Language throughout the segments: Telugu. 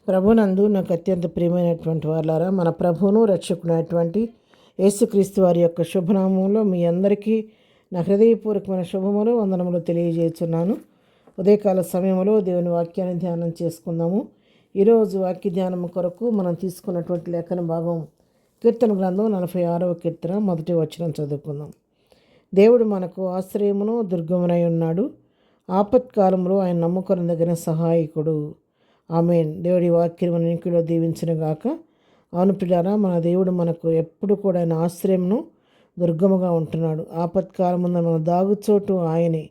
ప్రభునందు నాకు అత్యంత ప్రియమైనటువంటి వారులారా, మన ప్రభువును రక్షకునైనటువంటి యేసుక్రీస్తు వారి యొక్క శుభనామంలో మీ అందరికీ నా హృదయపూర్వకమైన శుభములు వందనములు తెలియజేస్తున్నాను. ఉదయకాల సమయంలో దేవుని వాక్యాన్ని ధ్యానం చేసుకుందాము. ఈరోజు వాక్య ధ్యానం కొరకు మనం తీసుకున్నటువంటి లేఖన భాగం కీర్తన గ్రంథం 46వ కీర్తన 1వ వచనం చదువుకుందాం. దేవుడు మనకు ఆశ్రయమును దుర్గమునై ఉన్నాడు, ఆపత్కాలంలో ఆయన నమ్ముకొనదగిన సహాయకుడు. ఆమేన్. దేవుడి వాక్యం మన ఇంటిలో దీవించిన గాక. అవును పిల్లారా, మన దేవుడు మనకు ఎప్పుడు కూడా ఆయన ఆశ్రయమును దుర్గముగా ఉంటున్నాడు. ఆపత్కాలం ముందు మన దాగుచోటు ఆయనే.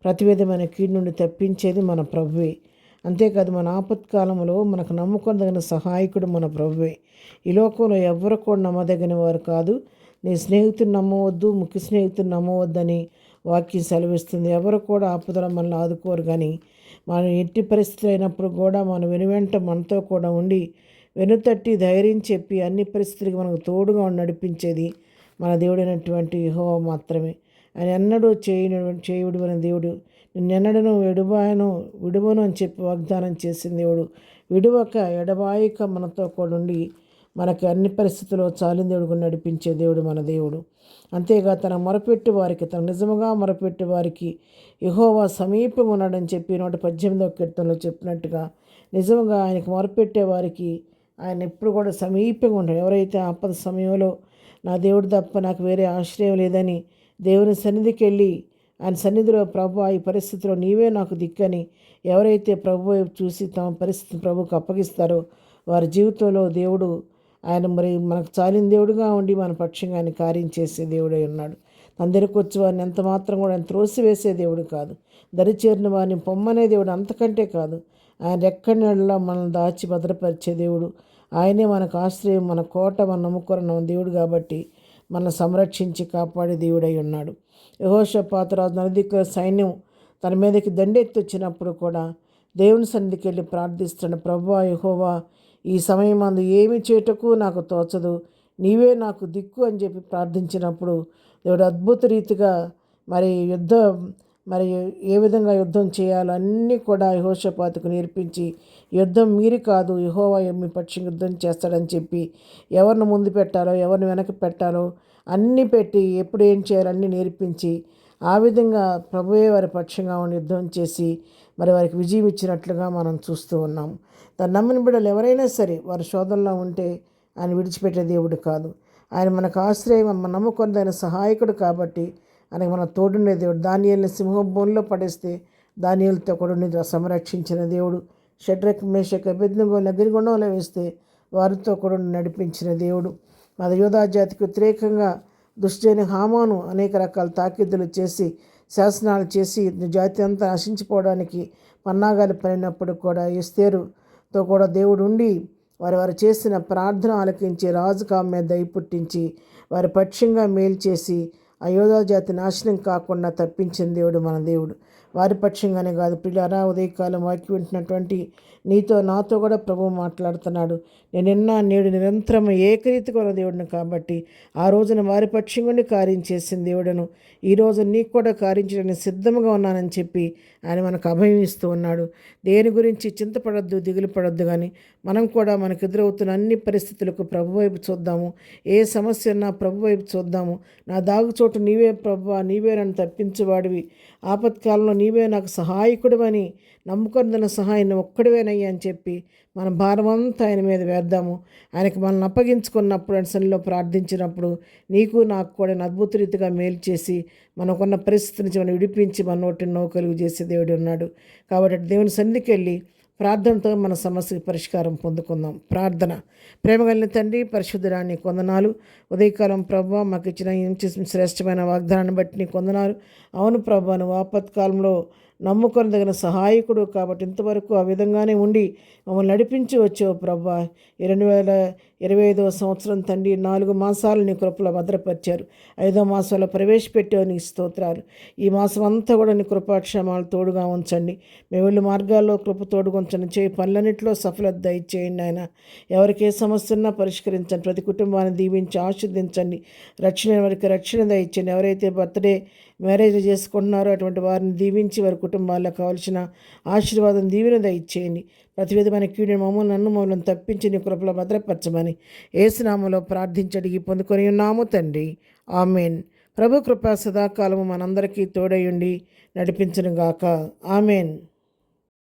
ప్రతి విధమైన కీడు నుండి తప్పించేది మన ప్రభువే. అంతేకాదు, మన ఆపత్కాలంలో మనకు నమ్ముకొనదగిన సహాయకుడు మన ప్రభువే. ఈ లోకంలో ఎవ్వరు కూడా నమ్మదగిన వారు కాదు. నీ స్నేహితుని నమ్మవద్దు, ముఖ్య స్నేహితుని నమ్మవద్దని వాక్యం సెలవిస్తుంది. ఎవరు కూడా ఆపదలో మనల్ని ఆదుకోరు, కానీ మనం ఎట్టి పరిస్థితులు అయినప్పుడు కూడా మన వెనువెంట మనతో కూడా ఉండి వెనుతట్టి ధైర్యం చెప్పి అన్ని పరిస్థితులకి మనకు తోడుగా నడిపించేది మన దేవుడైనటువంటి యెహోవా మాత్రమే. ఆయన ఎన్నడూ చేయుడు అనే దేవుడు. నిన్నెన్నడను విడువను అని చెప్పి వాగ్దానం చేసిన దేవుడు. విడువక ఎడబాయిక మనతో కూడా ఉండి మనకి అన్ని పరిస్థితుల్లో చాలిన దేవుడు నడిపించే దేవుడు మన దేవుడు. అంతేగా తన మొరపెట్టు వారికి, తన నిజముగా మొరపెట్టు వారికి యెహోవా సమీపంగా ఉన్నాడని చెప్పి 118వ కీర్తనలో చెప్పినట్టుగా నిజంగా ఆయనకు మొరపెట్టే వారికి ఆయన ఎప్పుడు కూడా సమీపంగా ఉంటాడు. ఎవరైతే ఆపద సమయంలో నా దేవుడు తప్ప నాకు వేరే ఆశ్రయం లేదని దేవుని సన్నిధికి వెళ్ళి ఆయన సన్నిధిలో ప్రభు ఈ పరిస్థితిలో నీవే నాకు దిక్కని ఎవరైతే ప్రభు వైపు చూసి తమ పరిస్థితిని ప్రభుకు అప్పగిస్తారో వారి జీవితంలో దేవుడు ఆయన మనకు చాలిన దేవుడుగా ఉండి మన పక్షంగా ఆయన కార్యం చేసే దేవుడై ఉన్నాడు. తన దగ్గరకు వచ్చి వారిని ఎంత మాత్రం కూడా ఆయన త్రోసివేసే దేవుడు కాదు. దరిచేరిన వారిని పొమ్మనే దేవుడు అంతకంటే కాదు. ఆయన ఎక్కడి నెలలో మనల్ని దాచి భద్రపరిచే దేవుడు. ఆయనే మనకు ఆశ్రయం, మన కోట, మన నమ్ముకున్న దేవుడు కాబట్టి మనల్ని సంరక్షించి కాపాడే దేవుడై ఉన్నాడు. యెహోషాపాతు రాజు నలుదిక్కుల సైన్యం తన మీదకి దండెత్తి వచ్చినప్పుడు కూడా దేవుని సన్నిధికి వెళ్ళి ప్రార్థిస్తున్నాడు. ప్రభువా యెహోవా, ఈ సమయం అందు ఏమి చేయుటకు నాకు తోచదు, నీవే నాకు దిక్కు అని చెప్పి ప్రార్థించినప్పుడు దేవుడు అద్భుత రీతిగా మరి ఏ విధంగా యుద్ధం చేయాలో అన్నీ కూడా యెహోషాపాతుకు నేర్పించి, యుద్ధం మీరి కాదు, యెహోవా మీ పక్షం యుద్ధం చేస్తాడని చెప్పి ఎవరిని ముందు పెట్టాలో ఎవరిని వెనక పెట్టాలో అన్నీ పెట్టి ఎప్పుడు ఏం చేయాలో అన్నీ నేర్పించి ఆ విధంగా ప్రభువే వారి పక్షంగా ఉండి యుద్ధం చేసి మరి వారికి విజయం ఇచ్చినట్లుగా మనం చూస్తూ ఉన్నాము. తన నమ్మిన బిడ్డలు ఎవరైనా సరే వారి శోధనలో ఉంటే ఆయన విడిచిపెట్టే దేవుడు కాదు. ఆయన మనకు ఆశ్రయం, మన నమ్ముకొనదైన సహాయకుడు కాబట్టి ఆయనకు మన తోడుండే దేవుడు. దానియేలుని సింహం బోన్లో పడేస్తే దానియేలుతో కూడా సంరక్షించిన దేవుడు. షడ్రక్, మేషక్, అబేద్నెగోని అగ్నిగుండంలో వేస్తే వారితో కూడా నడిపించిన దేవుడు. మన యూదా జాతికి వ్యతిరేకంగా దుష్టైన హామాను అనేక రకాల తాకీదులు చేసి శాసనాలు చేసి జాతి అంతా నశించిపోవడానికి పన్నాగాలు పడినప్పుడు కూడా ఎస్తేరుతో కూడా దేవుడు ఉండి వారు చేసిన ప్రార్థన ఆలకించి రాజుకు ఆమె మీద దయ పుట్టించి వారి పక్షంగా మేలు చేసి అయోధ్య జాతి నాశనం కాకుండా తప్పించిన దేవుడు మన దేవుడు. వారి పక్షంగానే కాదు పిల్లారా, ఉదయకాలం వాక్యం వింటున్నటువంటి నీతో నాతో కూడా ప్రభువు మాట్లాడుతున్నాడు. నేనున్నా నేడు నిరంతరం ఏకరీతిగా ఉన్న దేవుడిని కాబట్టి ఆ రోజున వారి పక్షంగా కార్యం చేసిన దేవుడను ఈరోజు నీకు కూడా కార్యం చేయడానికి సిద్ధంగా ఉన్నానని చెప్పి ఆయన మనకు అభయం ఇస్తూ ఉన్నాడు. దేని గురించి చింతపడద్దు, దిగులు పడద్దు, కానీ మనం కూడా మనకు ఎదురవుతున్న అన్ని పరిస్థితులకు ప్రభు వైపు చూద్దాము. ఏ సమస్య ఉన్నా ప్రభు వైపు చూద్దాము. నా దాగుచోటు నీవే ప్రభువా, నీవే నన్ను తప్పించేవాడివి, ఆపత్కాలంలో నీవే నాకు సహాయకుడు అని నమ్ముకొందన సహాయాన్ని ఒక్కడివేనయ్యా అని చెప్పి మన భారమంతా ఆయన మీద వేద్దాము. ఆయనకు మనల్ని అప్పగించుకున్నప్పుడు అసలులో ప్రార్థించినప్పుడు నీకు నాకు కూడా అద్భుత రీతిగా మేలు చేసి మనకున్న పరిస్థితి నుంచి మనం విడిపించి మన నోటిని నౌకలుగు చేసే దేవుడు ఉన్నాడు. కాబట్టి దేవుని సన్నిధికి వెళ్ళి ప్రార్థనతో మన సమస్యకి పరిష్కారం పొందుకుందాం. ప్రార్థన. ప్రేమ కలిగిన తండ్రి, పరిశుద్ధురాన్ని కొందనాలు. ఉదయకాలం ప్రభువా మాకు ఇచ్చిన శ్రేష్టమైన వాగ్దానాన్ని బట్టి నీ కొందనాలు. అవును ప్రభువా, నువ్వు ఆపత్కాలంలో నమ్ముకొనదగిన సహాయకుడు కాబట్టి ఇంతవరకు ఆ విధంగానే ఉండి మమ్మల్ని నడిపించి వచ్చావు ప్రభువా. 2025వ సంవత్సరం తండ్రి 4 మాసాలు నీ కృపలో భద్రపరిచారు. 5వ మాసంలో ప్రవేశపెట్టావు, నీ స్తోత్రాలు. ఈ మాసం అంతా కూడా నీ కృపాక్షేమాలు తోడుగా ఉంచండి. మేము వెళ్ళి మార్గాల్లో కృప తోడుగా ఉంచండి. చేయి పనులన్నింటిలో సఫలత దయచేయండి ఆయన. ఎవరికి ఏ సమస్య ఉన్నా పరిష్కరించండి. ప్రతి కుటుంబాన్ని దీవించి ఆశీర్వదించండి. రక్షణ వారికి రక్షణ దయచేయండి. ఎవరైతే బర్త్డే మ్యారేజ్ చేసుకుంటున్నారో అటువంటి వారిని దీవించి వారి కుటుంబాల్లో కావాల్సిన ఆశీర్వాదం దీవెన దయచేయండి. ప్రతి విధమైన కీడు మమ్మల్ని తప్పించి నీ కృపలో భద్రపరచమని యేసునామములో ప్రార్థించి అడిగి పొందుకొని ఉన్నాము తండ్రి. ఆమెన్. ప్రభు కృప సదాకాలము మనందరికీ తోడయుండి నడిపించునుగాక. ఆమెన్.